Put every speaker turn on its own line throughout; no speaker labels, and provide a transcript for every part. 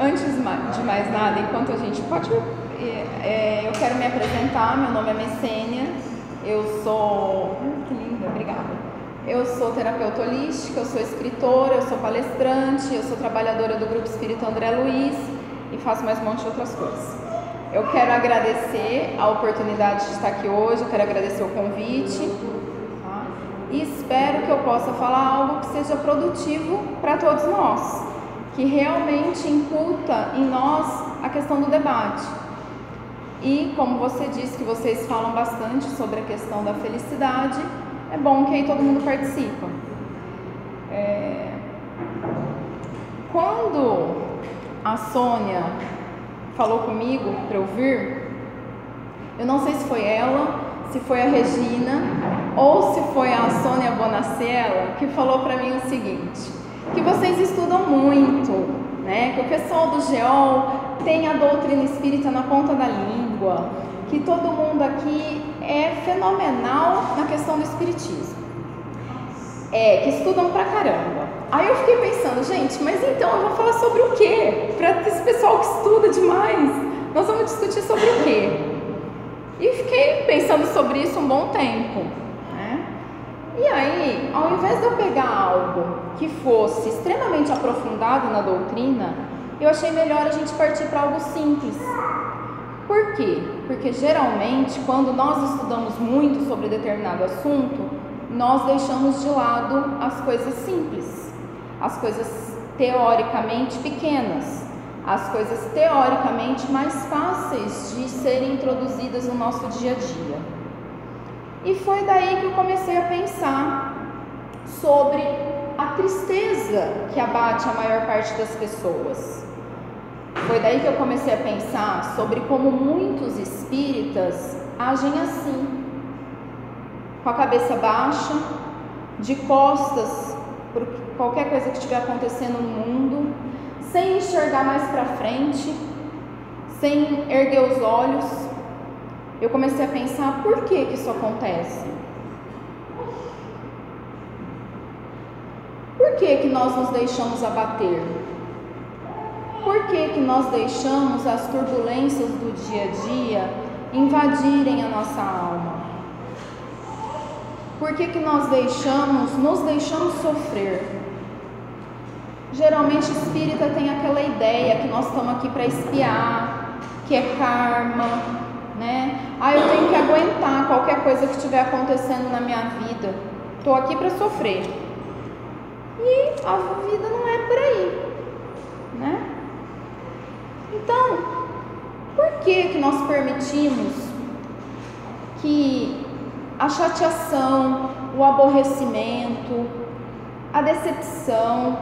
Antes de mais nada, enquanto a gente pode... eu quero me apresentar, meu nome é Messênia, eu sou... que linda, obrigada. Eu sou terapeuta holística, eu sou escritora, eu sou palestrante, eu sou trabalhadora do Grupo Espírita André Luiz e faço mais um monte de outras coisas. Eu quero agradecer a oportunidade de estar aqui hoje, eu quero agradecer o convite, tá? E espero que eu possa falar algo que seja produtivo para todos nós, que realmente incuta em nós a questão do debate. E como você disse que vocês falam bastante sobre a questão da felicidade, é bom que aí todo mundo participa. Quando a Sônia falou comigo para eu vir, eu não sei se foi ela, se foi a Regina ou se foi a Sônia Bonaciela que falou para mim o seguinte, que vocês estudam muito, né? Que o pessoal do GEOL tem a doutrina espírita na ponta da língua, que todo mundo aqui é fenomenal na questão do espiritismo, que estudam pra caramba. Aí eu fiquei pensando, gente, mas então eu vou falar sobre o quê? Para esse pessoal que estuda demais, nós vamos discutir sobre o quê? E fiquei pensando sobre isso um bom tempo, né? E aí, ao invés de eu pegar algo que fosse extremamente aprofundado na doutrina, eu achei melhor a gente partir para algo simples. Por quê? Porque geralmente, quando nós estudamos muito sobre determinado assunto, nós deixamos de lado as coisas simples, as coisas teoricamente pequenas, as coisas teoricamente mais fáceis de serem introduzidas no nosso dia a dia. E foi daí que eu comecei a pensar sobre a tristeza que abate a maior parte das pessoas. Foi daí que eu comecei a pensar sobre como muitos espíritas agem assim, com a cabeça baixa, de costas por qualquer coisa que estiver acontecendo no mundo, sem enxergar mais para frente, sem erguer os olhos. Eu comecei a pensar por que isso acontece. Por que nós nos deixamos abater? Por que nós deixamos as turbulências do dia a dia invadirem a nossa alma? Por que nós nos deixamos sofrer? Geralmente espírita tem aquela ideia que nós estamos aqui para espiar, que é karma, né? Eu tenho que aguentar qualquer coisa que estiver acontecendo na minha vida. Estou aqui para sofrer. E a vida não é por aí, né? Então, por que nós permitimos que a chateação, o aborrecimento, a decepção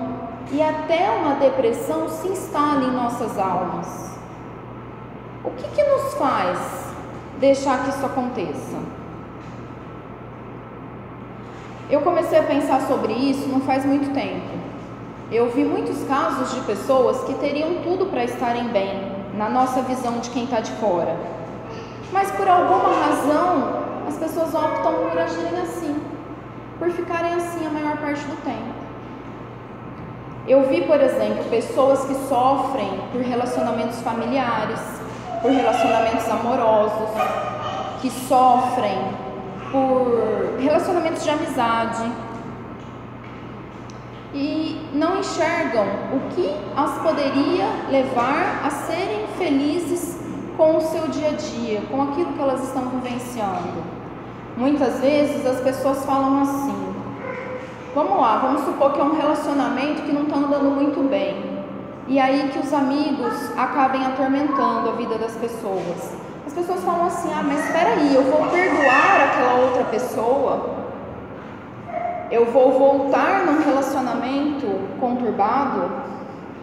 e até uma depressão se instalem em nossas almas? O que nos faz deixar que isso aconteça? Eu comecei a pensar sobre isso não faz muito tempo. Eu vi muitos casos de pessoas que teriam tudo para estarem bem, na nossa visão de quem está de fora. Mas por alguma razão, as pessoas optam por agirem assim, por ficarem assim a maior parte do tempo. Eu vi, por exemplo, pessoas que sofrem por relacionamentos familiares, por relacionamentos amorosos, que sofrem por relacionamentos de amizade, e não enxergam o que as poderia levar a serem felizes com o seu dia a dia, com aquilo que elas estão vivenciando. Muitas vezes as pessoas falam assim, vamos lá, vamos supor que é um relacionamento que não está andando muito bem, e aí que os amigos acabem atormentando a vida das pessoas. As pessoas falam assim, mas espera aí, eu vou perdoar aquela outra pessoa? Eu vou voltar num relacionamento conturbado?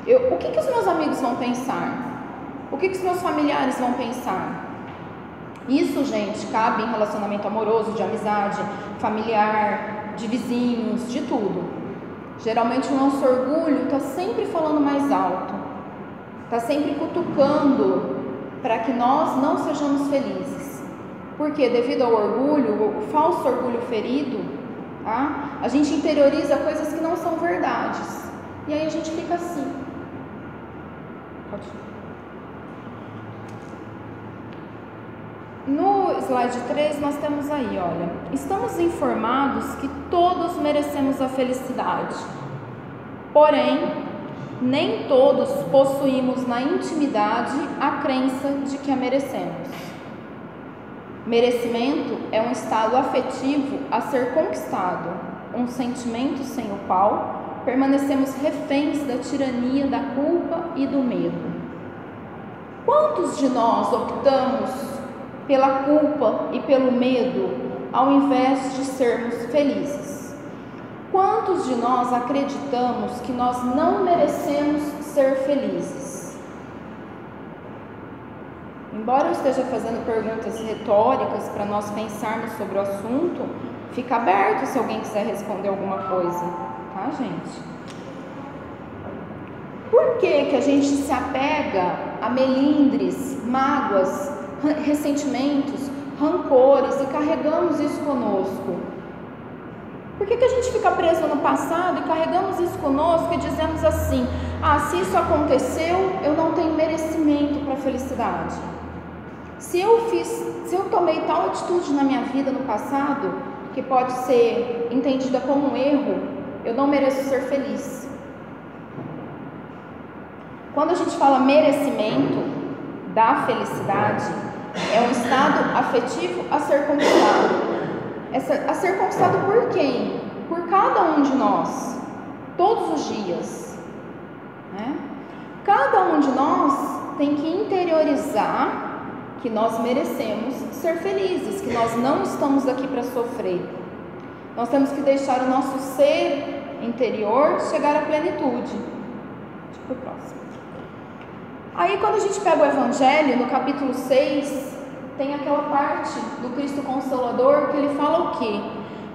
O que os meus amigos vão pensar? O que os meus familiares vão pensar? Isso, gente, cabe em relacionamento amoroso, de amizade, familiar, de vizinhos, de tudo. Geralmente o nosso orgulho está sempre falando mais alto, está sempre cutucando para que nós não sejamos felizes. Porque devido ao orgulho, o falso orgulho ferido, a gente interioriza coisas que não são verdades. E aí a gente fica assim, com Pode. No slide 3 nós temos aí, olha, estamos informados que todos merecemos a felicidade, porém, nem todos possuímos na intimidade a crença de que a merecemos. Merecimento é um estado afetivo a ser conquistado, um sentimento sem o qual permanecemos reféns da tirania da culpa e do medo. Quantos de nós optamos pela culpa e pelo medo ao invés de sermos felizes? Quantos de nós acreditamos que nós não merecemos ser felizes? Embora eu esteja fazendo perguntas retóricas para nós pensarmos sobre o assunto, fica aberto se alguém quiser responder alguma coisa, tá, gente? Por que a gente se apega a melindres, mágoas, ressentimentos, rancores e carregamos isso conosco? Por que a gente fica preso no passado e carregamos isso conosco e dizemos assim: ah, se isso aconteceu, eu não tenho merecimento para a felicidade. Se eu tomei tal atitude na minha vida no passado, que pode ser entendida como um erro, eu não mereço ser feliz. Quando a gente fala merecimento da felicidade, é um estado afetivo a ser conquistado. A ser conquistado por quem? Por cada um de nós, todos os dias, né? Cada um de nós tem que interiorizar que nós merecemos ser felizes, que nós não estamos aqui para sofrer. Nós temos que deixar o nosso ser interior chegar à plenitude. Tipo, próximo. Aí quando a gente pega o Evangelho, no capítulo 6, tem aquela parte do Cristo Consolador que ele fala o quê?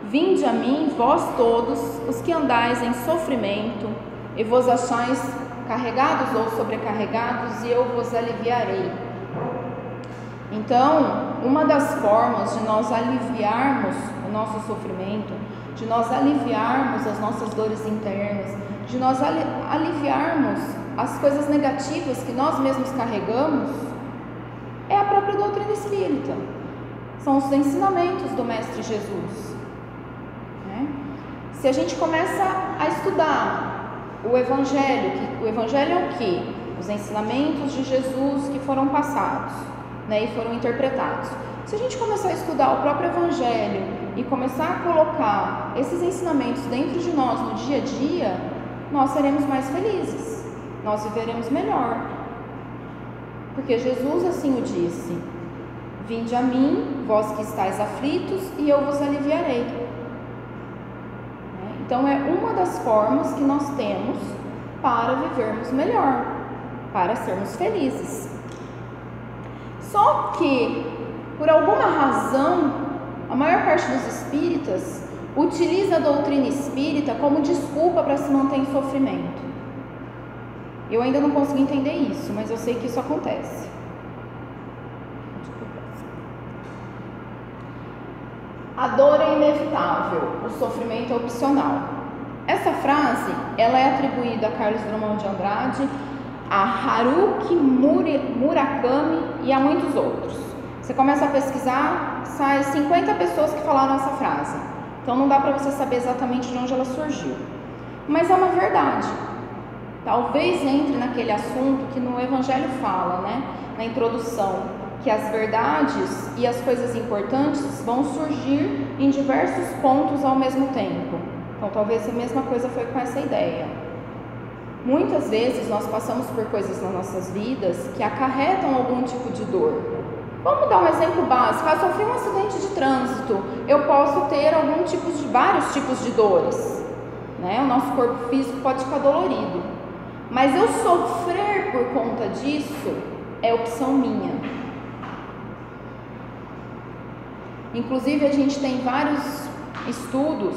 Vinde a mim, vós todos, os que andais em sofrimento, e vos achais carregados ou sobrecarregados, e eu vos aliviarei. Então, uma das formas de nós aliviarmos o nosso sofrimento, de nós aliviarmos as nossas dores internas, de nós aliviarmos as coisas negativas que nós mesmos carregamos, é a própria doutrina espírita. São os ensinamentos do Mestre Jesus, né? Se a gente começa a estudar o Evangelho, o Evangelho é o quê? Os ensinamentos de Jesus que foram passados, né, e foram interpretados. Se a gente começar a estudar o próprio Evangelho e começar a colocar esses ensinamentos dentro de nós no dia a dia, nós seremos mais felizes, nós viveremos melhor. Porque Jesus assim o disse: vinde a mim, vós que estáis aflitos, e eu vos aliviarei. Então é uma das formas que nós temos para vivermos melhor, para sermos felizes. Só que, por alguma razão, a maior parte dos espíritas utiliza a doutrina espírita como desculpa para se manter em sofrimento. Eu ainda não consegui entender isso, mas eu sei que isso acontece. A dor é inevitável, o sofrimento é opcional. Essa frase, ela é atribuída a Carlos Drummond de Andrade, a Haruki Murakami e a muitos outros. Você começa a pesquisar, sai 50 pessoas que falaram essa frase. Então não dá para você saber exatamente de onde ela surgiu. Mas é uma verdade. Talvez entre naquele assunto que no Evangelho fala, né, na introdução, que as verdades e as coisas importantes vão surgir em diversos pontos ao mesmo tempo. Então talvez a mesma coisa foi com essa ideia. Muitas vezes nós passamos por coisas nas nossas vidas que acarretam algum tipo de dor. Vamos dar um exemplo básico. Eu sofri um acidente de trânsito, eu posso ter vários tipos de dores, né? O nosso corpo físico pode ficar dolorido, mas eu sofrer por conta disso é opção minha. Inclusive a gente tem vários estudos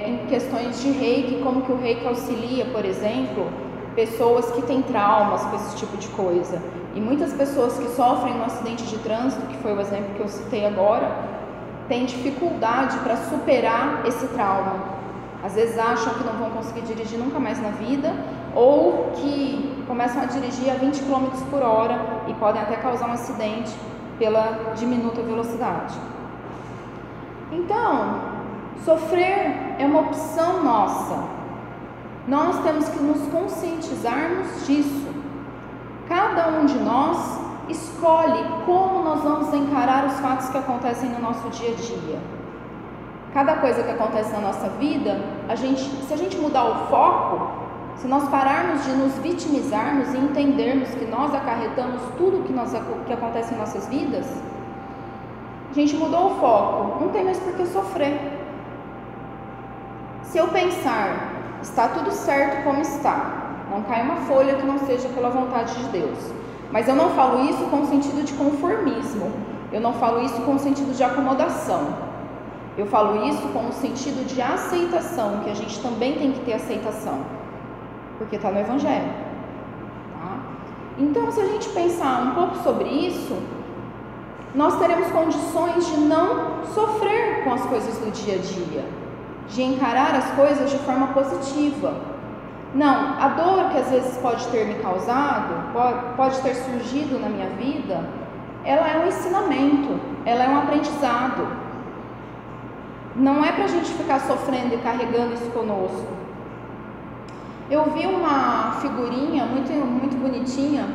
em questões de reiki, como que o reiki auxilia, por exemplo, pessoas que têm traumas com esse tipo de coisa. E muitas pessoas que sofrem um acidente de trânsito, que foi o exemplo que eu citei agora, têm dificuldade para superar esse trauma. Às vezes acham que não vão conseguir dirigir nunca mais na vida, ou que começam a dirigir a 20 km por hora e podem até causar um acidente pela diminuta velocidade. Então, sofrer é uma opção nossa. Nós temos que nos conscientizarmos disso. Cada um de nós escolhe como nós vamos encarar os fatos que acontecem no nosso dia a dia. Cada coisa que acontece na nossa vida, se a gente mudar o foco, se nós pararmos de nos vitimizarmos e entendermos que nós acarretamos tudo que acontece em nossas vidas, a gente mudou o foco, não tem mais por que sofrer. Se eu pensar, está tudo certo como está, não cai uma folha que não seja pela vontade de Deus, mas eu não falo isso com o sentido de conformismo, eu não falo isso com o sentido de acomodação. Eu falo isso com o sentido de aceitação, que a gente também tem que ter aceitação, porque está no Evangelho. Tá? Então, se a gente pensar um pouco sobre isso, nós teremos condições de não sofrer com as coisas do dia a dia, de encarar as coisas de forma positiva. Não, a dor que às vezes pode ter me causado, pode ter surgido na minha vida, ela é um ensinamento, ela é um aprendizado. Não é para a gente ficar sofrendo e carregando isso conosco. Eu vi uma figurinha muito bonitinha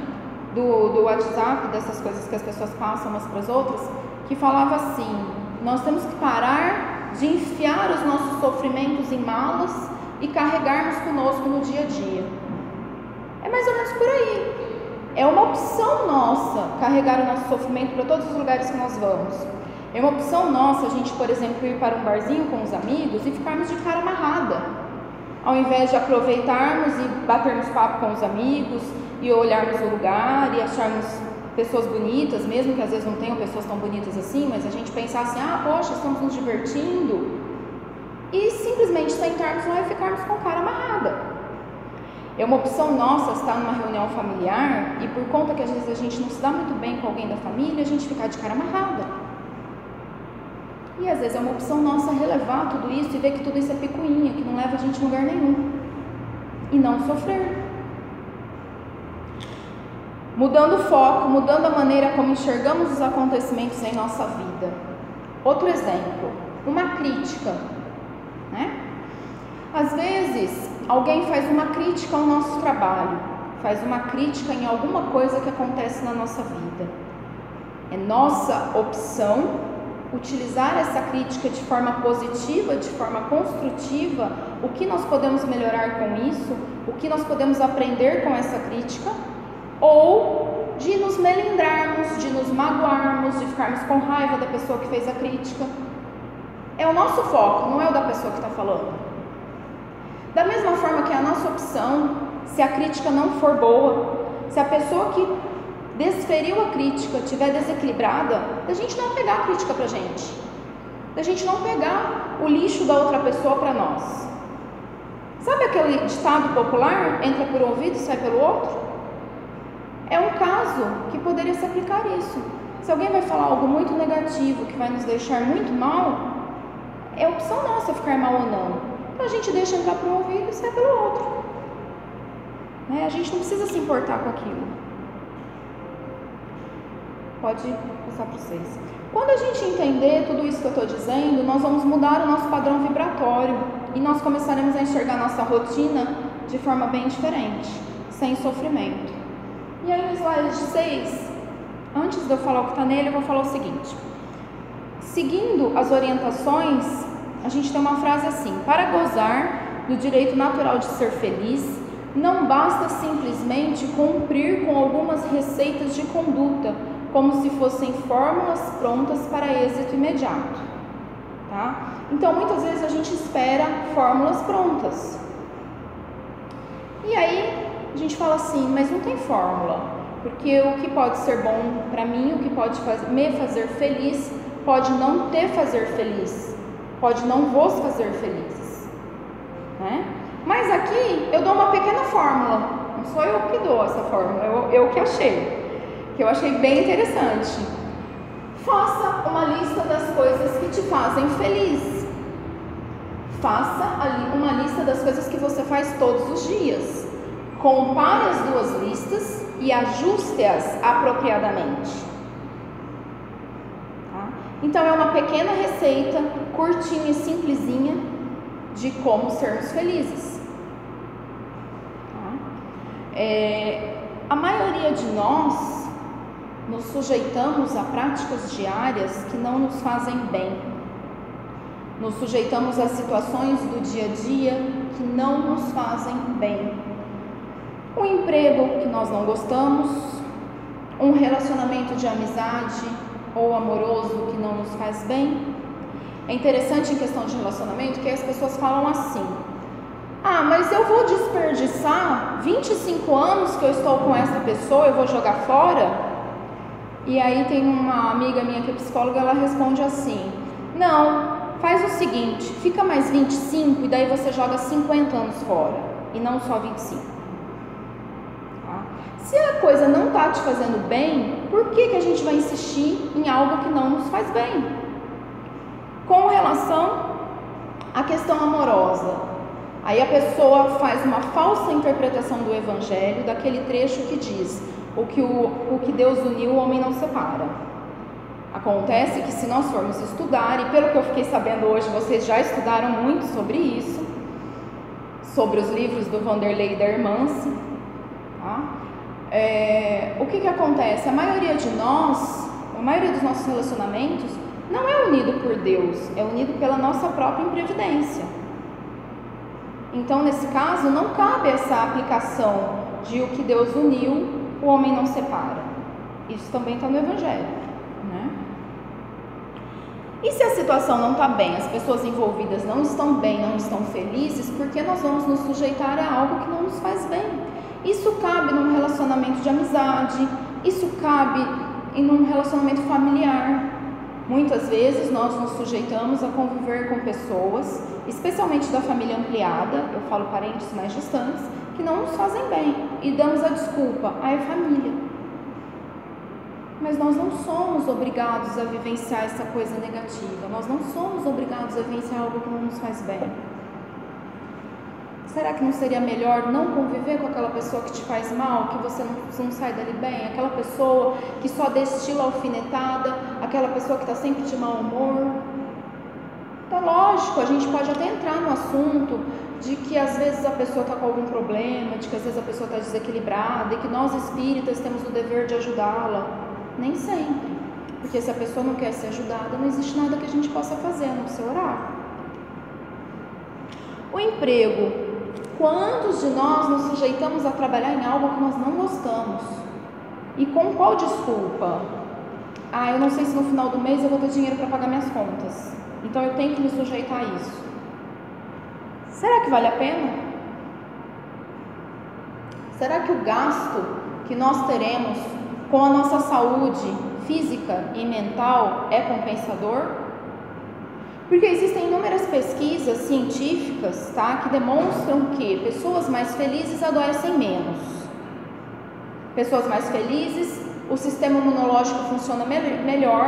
do WhatsApp, dessas coisas que as pessoas passam umas para as outras, que falava assim: nós temos que parar de enfiar os nossos sofrimentos em malas e carregarmos conosco no dia a dia. É mais ou menos por aí. É uma opção nossa carregar o nosso sofrimento para todos os lugares que nós vamos. É uma opção nossa a gente, por exemplo, ir para um barzinho com os amigos e ficarmos de cara amarrada, ao invés de aproveitarmos e batermos papo com os amigos e olharmos o lugar e acharmos pessoas bonitas, mesmo que às vezes não tenham pessoas tão bonitas assim, mas a gente pensar assim: ah, poxa, estamos nos divertindo, e simplesmente sentarmos lá e ficarmos com a cara amarrada. É uma opção nossa estar numa reunião familiar e, por conta que às vezes a gente não se dá muito bem com alguém da família, a gente ficar de cara amarrada. E às vezes é uma opção nossa relevar tudo isso e ver que tudo isso é picuinha, que não leva a gente a lugar nenhum, e não sofrer. Mudando o foco, mudando a maneira como enxergamos os acontecimentos em nossa vida. Outro exemplo, uma crítica, né? Às vezes, alguém faz uma crítica ao nosso trabalho, faz uma crítica em alguma coisa que acontece na nossa vida. É nossa opção utilizar essa crítica de forma positiva, de forma construtiva, o que nós podemos melhorar com isso, o que nós podemos aprender com essa crítica, ou de nos melindrarmos, de nos magoarmos, de ficarmos com raiva da pessoa que fez a crítica. É o nosso foco, não é o da pessoa que está falando. Da mesma forma que é a nossa opção, se a crítica não for boa, se a pessoa que desferiu a crítica estiver desequilibrada, da gente não pegar a crítica pra gente, da gente não pegar o lixo da outra pessoa para nós. Sabe aquele ditado popular, entra por um ouvido e sai pelo outro? É um caso que poderia se aplicar isso. Se alguém vai falar algo muito negativo, que vai nos deixar muito mal, é opção nossa ficar mal ou não. Então a gente deixa entrar por um ouvido e sai pelo outro. Né? A gente não precisa se importar com aquilo. Pode passar para vocês. Quando a gente entender tudo isso que eu estou dizendo, nós vamos mudar o nosso padrão vibratório e nós começaremos a enxergar nossa rotina de forma bem diferente, sem sofrimento. E aí no slide 6, antes de eu falar o que está nele, eu vou falar o seguinte: seguindo as orientações, a gente tem uma frase assim: para gozar do direito natural de ser feliz, não basta simplesmente cumprir com algumas receitas de conduta, como se fossem fórmulas prontas para êxito imediato, tá? Então, muitas vezes a gente espera fórmulas prontas. E aí, a gente fala assim, mas não tem fórmula, porque o que pode ser bom para mim, o que pode me fazer feliz, pode não te fazer feliz, pode não vos fazer felizes, né? Mas aqui, eu dou uma pequena fórmula, não sou eu que dou essa fórmula, eu que achei. Que eu achei bem interessante. Faça uma lista das coisas que te fazem feliz. Faça uma lista das coisas que você faz todos os dias. Compare as duas listas e ajuste-as apropriadamente. Tá? Então é uma pequena receita, curtinha e simplesinha, de como sermos felizes. Tá? A maioria de nós nos sujeitamos a práticas diárias que não nos fazem bem. Nos sujeitamos a situações do dia a dia que não nos fazem bem. Um emprego que nós não gostamos, um relacionamento de amizade ou amoroso que não nos faz bem. É interessante em questão de relacionamento que as pessoas falam assim: ah, mas eu vou desperdiçar 25 anos que eu estou com essa pessoa, eu vou jogar fora? E aí tem uma amiga minha que é psicóloga, ela responde assim: não, faz o seguinte, fica mais 25 e daí você joga 50 anos fora, e não só 25. Tá? Se a coisa não está te fazendo bem, por que a gente vai insistir em algo que não nos faz bem? Com relação à questão amorosa, aí a pessoa faz uma falsa interpretação do Evangelho, daquele trecho que diz: o que Deus uniu, o homem não separa. Acontece que se nós formos estudar, e pelo que eu fiquei sabendo hoje, vocês já estudaram muito sobre isso, sobre os livros do Vanderlei Dermance, tá? O que acontece? A maioria dos nossos relacionamentos não é unido por Deus, é unido pela nossa própria imprevidência. Então, nesse caso, não cabe essa aplicação de o que Deus uniu, o homem não separa. Isso também está no Evangelho, né? E se a situação não está bem, as pessoas envolvidas não estão bem, não estão felizes, por que nós vamos nos sujeitar a algo que não nos faz bem? Isso cabe num relacionamento de amizade, isso cabe em um relacionamento familiar. Muitas vezes nós nos sujeitamos a conviver com pessoas, especialmente da família ampliada, eu falo parentes mais distantes, que não nos fazem bem e damos a desculpa: é família. Mas nós não somos obrigados a vivenciar essa coisa negativa, nós não somos obrigados a vivenciar algo que não nos faz bem. Será que não seria melhor não conviver com aquela pessoa que te faz mal, que você não sai dali bem? Aquela pessoa que só destila alfinetada, aquela pessoa que está sempre de mau humor? Então, lógico, a gente pode até entrar no assunto de que às vezes a pessoa está com algum problema, de que às vezes a pessoa está desequilibrada e que nós espíritas temos o dever de ajudá-la. Nem sempre, porque se a pessoa não quer ser ajudada, não existe nada que a gente possa fazer, a não ser orar. O emprego. Quantos de nós nos sujeitamos a trabalhar em algo que nós não gostamos? E com qual desculpa? Ah, eu não sei se no final do mês eu vou ter dinheiro para pagar minhas contas, então eu tenho que me sujeitar a isso. Será que vale a pena? Será que o gasto que nós teremos com a nossa saúde física e mental é compensador? Porque existem inúmeras pesquisas científicas, tá, que demonstram que pessoas mais felizes adoecem menos. Pessoas mais felizes, o sistema imunológico funciona melhor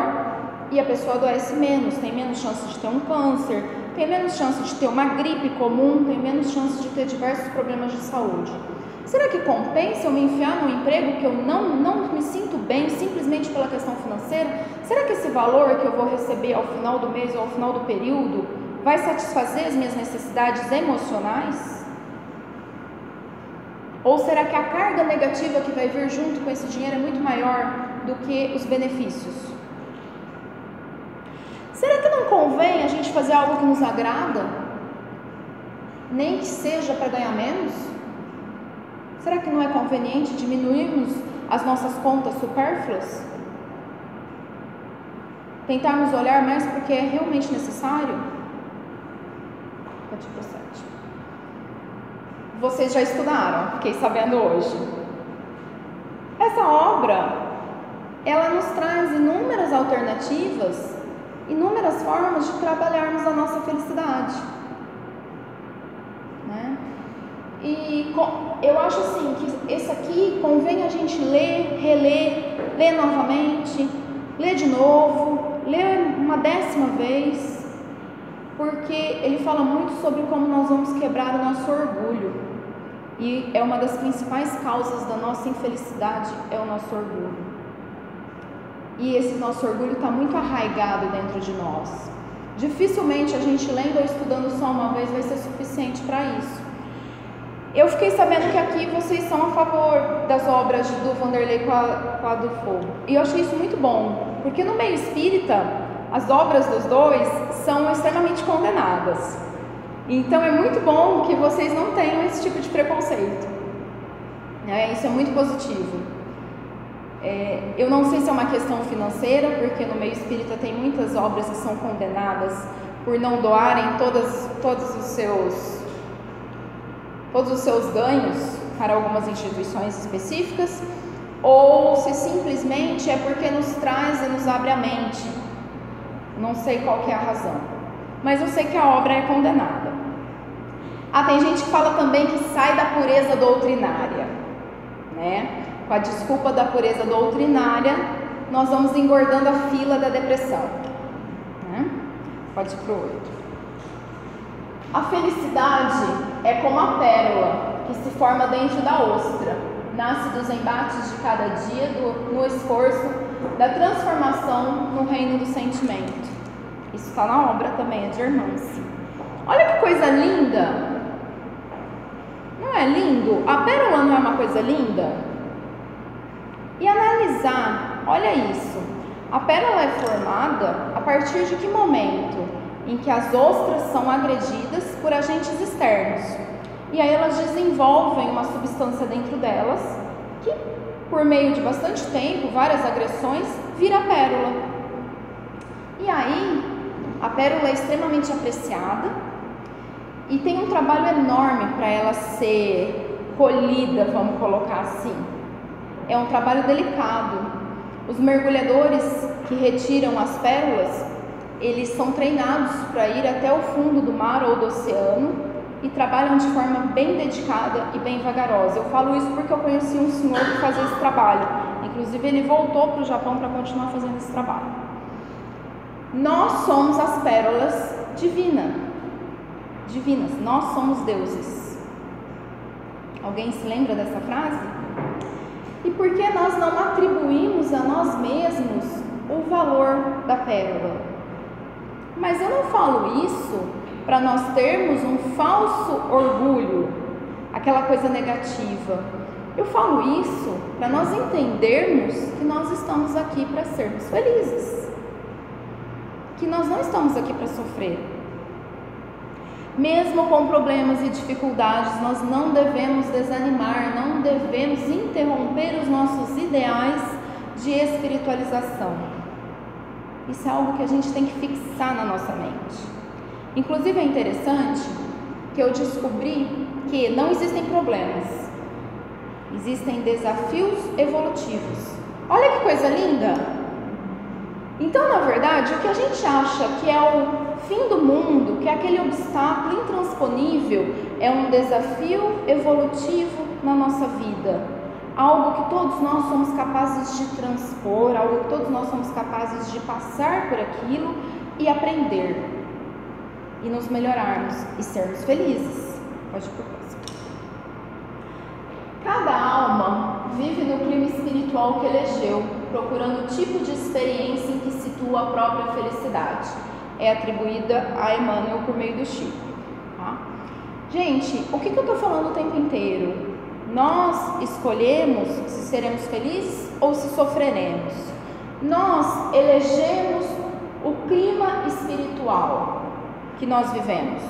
e a pessoa adoece menos, tem menos chance de ter um câncer, tem menos chance de ter uma gripe comum, tem menos chance de ter diversos problemas de saúde. Será que compensa eu me enfiar num emprego que eu não me sinto bem simplesmente pela questão financeira? Será que esse valor que eu vou receber ao final do mês ou ao final do período vai satisfazer as minhas necessidades emocionais? Ou será que a carga negativa que vai vir junto com esse dinheiro é muito maior do que os benefícios? Será que não convém a gente fazer algo que nos agrada, nem que seja para ganhar menos? Será que não é conveniente diminuirmos as nossas contas supérfluas? Tentarmos olhar mais porque é realmente necessário? Pode ir pro 7. Vocês já estudaram, fiquei sabendo hoje. Essa obra, ela nos traz inúmeras alternativas, inúmeras formas de trabalharmos a nossa felicidade. Né? E eu acho assim que esse aqui convém a gente ler, reler, ler novamente, ler de novo, ler uma 10ª vez, porque ele fala muito sobre como nós vamos quebrar o nosso orgulho. E é uma das principais causas da nossa infelicidade, é o nosso orgulho. E esse nosso orgulho está muito arraigado dentro de nós. Dificilmente a gente lendo ou estudando só uma vez vai ser suficiente para isso. Eu fiquei sabendo que aqui vocês são a favor das obras do Vanderlei com a do Fogo. E eu achei isso muito bom, porque no meio espírita, as obras dos dois são extremamente condenadas. Então é muito bom que vocês não tenham esse tipo de preconceito. Isso é muito positivo. Eu não sei se é uma questão financeira, porque no meio espírita tem muitas obras que são condenadas por não doarem todos os seus ganhos para algumas instituições específicas, ou se simplesmente é porque nos traz e nos abre a mente. Não sei qual que é a razão, mas eu sei que a obra é condenada. Tem gente que fala também que sai da pureza doutrinária, né? Com a desculpa da pureza doutrinária, nós vamos engordando a fila da depressão, né? Pode ir para o 8. A felicidade é como a pérola que se forma dentro da ostra, nasce dos embates de cada dia, no esforço da transformação no reino do sentimento. Isso está na obra também, é de Hermance. Olha que coisa linda! Não é lindo? A pérola não é uma coisa linda? E analisar, olha isso, a pérola é formada a partir de que momento? Em que as ostras são agredidas por agentes externos. E aí elas desenvolvem uma substância dentro delas, que por meio de bastante tempo, várias agressões, vira a pérola. E aí, a pérola é extremamente apreciada, e tem um trabalho enorme para ela ser colhida, vamos colocar assim. É um trabalho delicado. Os mergulhadores que retiram as pérolas, eles são treinados para ir até o fundo do mar ou do oceano e trabalham de forma bem dedicada e bem vagarosa. Eu falo isso porque eu conheci um senhor que fazia esse trabalho. Inclusive, ele voltou para o Japão para continuar fazendo esse trabalho. Nós somos as pérolas divinas. Nós somos deuses. Alguém se lembra dessa frase? E por que nós não atribuímos a nós mesmos o valor da pérola? Mas eu não falo isso para nós termos um falso orgulho, aquela coisa negativa. Eu falo isso para nós entendermos que nós estamos aqui para sermos felizes, que nós não estamos aqui para sofrer. Mesmo com problemas e dificuldades, nós não devemos desanimar, não devemos interromper os nossos ideais de espiritualização. Isso é algo que a gente tem que fixar na nossa mente. Inclusive é interessante que eu descobri que não existem problemas, existem desafios evolutivos. Olha que coisa linda! Então, na verdade, o que a gente acha que é o fim do mundo, que é aquele obstáculo intransponível, é um desafio evolutivo na nossa vida. Algo que todos nós somos capazes de transpor, algo que todos nós somos capazes de passar por aquilo e aprender. E nos melhorarmos e sermos felizes. Pode ir por próximo. Cada alma vive no clima espiritual que elegeu, procurando o tipo de experiência em que situa a própria felicidade. É atribuída a Emmanuel por meio do Chico. Tá? Gente, o que eu estou falando o tempo inteiro? Nós escolhemos se seremos felizes ou se sofreremos. Nós elegemos o clima espiritual que nós vivemos.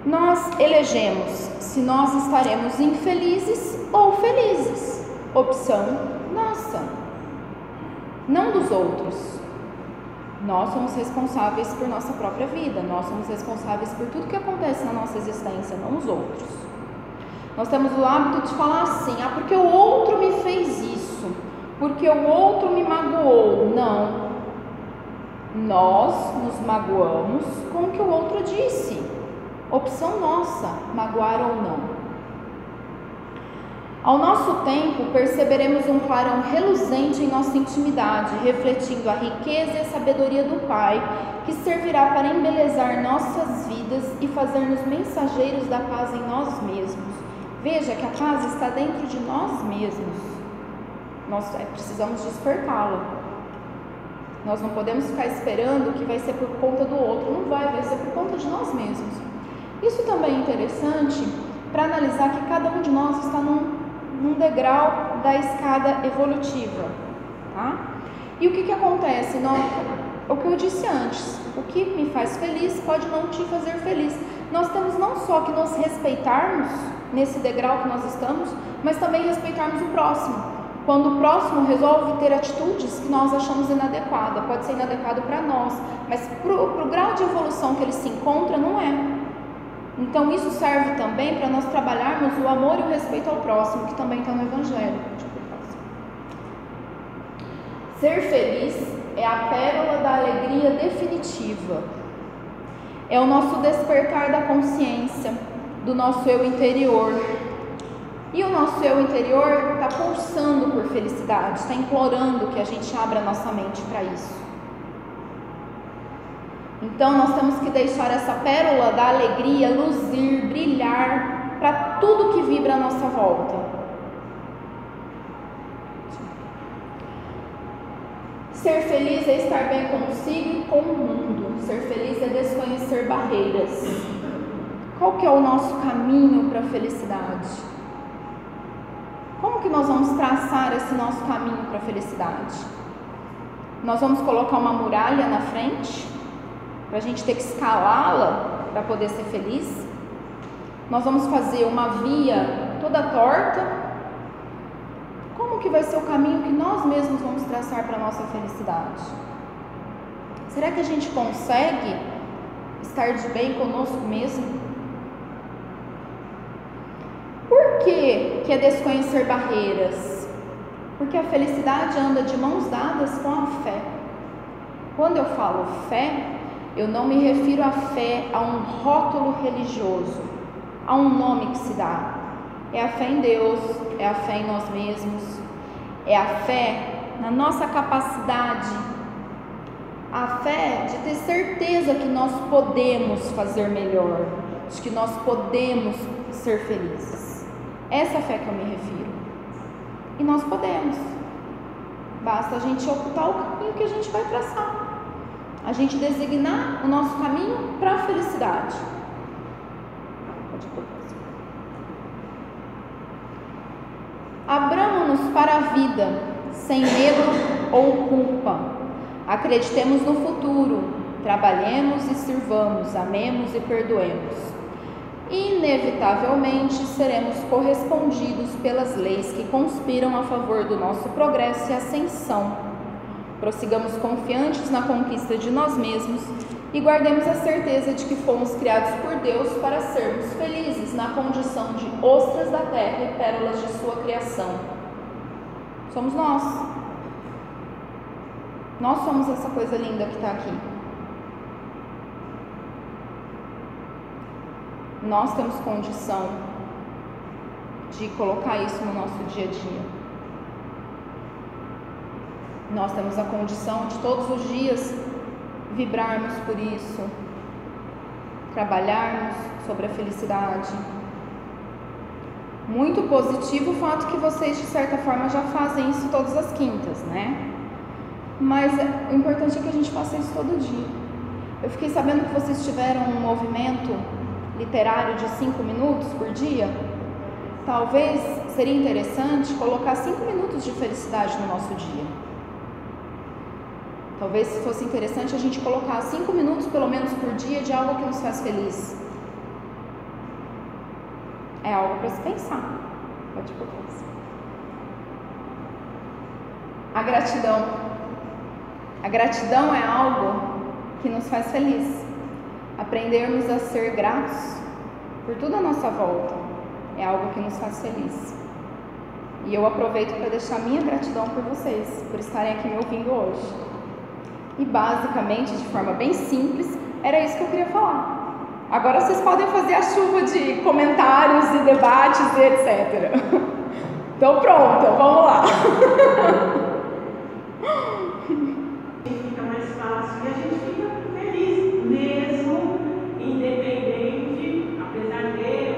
Nós elegemos se nós estaremos infelizes ou felizes. Opção nossa, não dos outros. Nós somos responsáveis por nossa própria vida, nós somos responsáveis por tudo que acontece na nossa existência, não os outros. Nós temos o hábito de falar assim, porque o outro me fez isso, porque o outro me magoou. Não, nós nos magoamos com o que o outro disse. Opção nossa, magoar ou não. Ao nosso tempo, perceberemos um clarão reluzente em nossa intimidade, refletindo a riqueza e a sabedoria do Pai, que servirá para embelezar nossas vidas e fazer-nos mensageiros da paz em nós mesmos. Veja que a paz está dentro de nós mesmos. Nós precisamos despertá-la. Nós não podemos ficar esperando que vai ser por conta do outro. Não vai ser por conta de nós mesmos. Isso também é interessante para analisar que cada um de nós está num degrau da escada evolutiva, tá? E o que acontece? O que eu disse antes, o que me faz feliz pode não te fazer feliz. Nós temos não só que nos respeitarmos nesse degrau que nós estamos, mas também respeitarmos o próximo. Quando o próximo resolve ter atitudes que nós achamos inadequada, pode ser inadequado para nós, mas para o grau de evolução que ele se encontra, não é. Então isso serve também para nós trabalharmos o amor e o respeito ao próximo, que também está no Evangelho. Ser feliz é a pérola da alegria definitiva. É o nosso despertar da consciência, do nosso eu interior. E o nosso eu interior está pulsando por felicidade, está implorando que a gente abra a nossa mente para isso. Então nós temos que deixar essa pérola da alegria luzir, brilhar para tudo que vibra à nossa volta. Ser feliz é estar bem consigo e com o mundo. Ser feliz é desconhecer barreiras. Qual que é o nosso caminho para a felicidade? Como que nós vamos traçar esse nosso caminho para a felicidade? Nós vamos colocar uma muralha na frente, para a gente ter que escalá-la para poder ser feliz? Nós vamos fazer uma via toda torta? Como que vai ser o caminho que nós mesmos vamos traçar para a nossa felicidade? Será que a gente consegue estar de bem conosco mesmo? Por que é desconhecer barreiras? Porque a felicidade anda de mãos dadas com a fé. Quando eu falo fé, eu não me refiro à fé a um rótulo religioso, a um nome que se dá. É a fé em Deus, é a fé em nós mesmos, é a fé na nossa capacidade, a fé de ter certeza que nós podemos fazer melhor, de que nós podemos ser felizes. Essa é a fé que eu me refiro. E nós podemos. Basta a gente optar o caminho que a gente vai traçar. A gente designar o nosso caminho para a felicidade. Abramos-nos para a vida, sem medo ou culpa. Acreditemos no futuro, trabalhemos e sirvamos, amemos e perdoemos. Inevitavelmente seremos correspondidos pelas leis que conspiram a favor do nosso progresso e ascensão. Prossigamos confiantes na conquista de nós mesmos e guardemos a certeza de que fomos criados por Deus para sermos felizes na condição de ostras da terra e pérolas de sua criação. Somos nós. Nós somos essa coisa linda que está aqui. Nós temos condição de colocar isso no nosso dia a dia. Nós temos a condição de todos os dias vibrarmos por isso, trabalharmos sobre a felicidade. Muito positivo o fato que vocês, de certa forma, já fazem isso todas as quintas, né? Mas o importante é que a gente faça isso todo dia. Eu fiquei sabendo que vocês tiveram um movimento literário de 5 minutos por dia. Talvez seria interessante colocar 5 minutos de felicidade no nosso dia. Talvez fosse interessante a gente colocar 5 minutos pelo menos por dia de algo que nos faz feliz. É algo para se pensar. Pode pôr isso. A gratidão. A gratidão é algo que nos faz feliz. Aprendermos a ser gratos por tudo à nossa volta é algo que nos faz feliz. E eu aproveito para deixar minha gratidão por vocês, por estarem aqui me ouvindo hoje. E basicamente, de forma bem simples, era isso que eu queria falar. Agora vocês podem fazer a chuva de comentários e debates e etc. Tô pronta, vamos lá.
Fica mais fácil e a gente fica feliz, mesmo independente, apesar de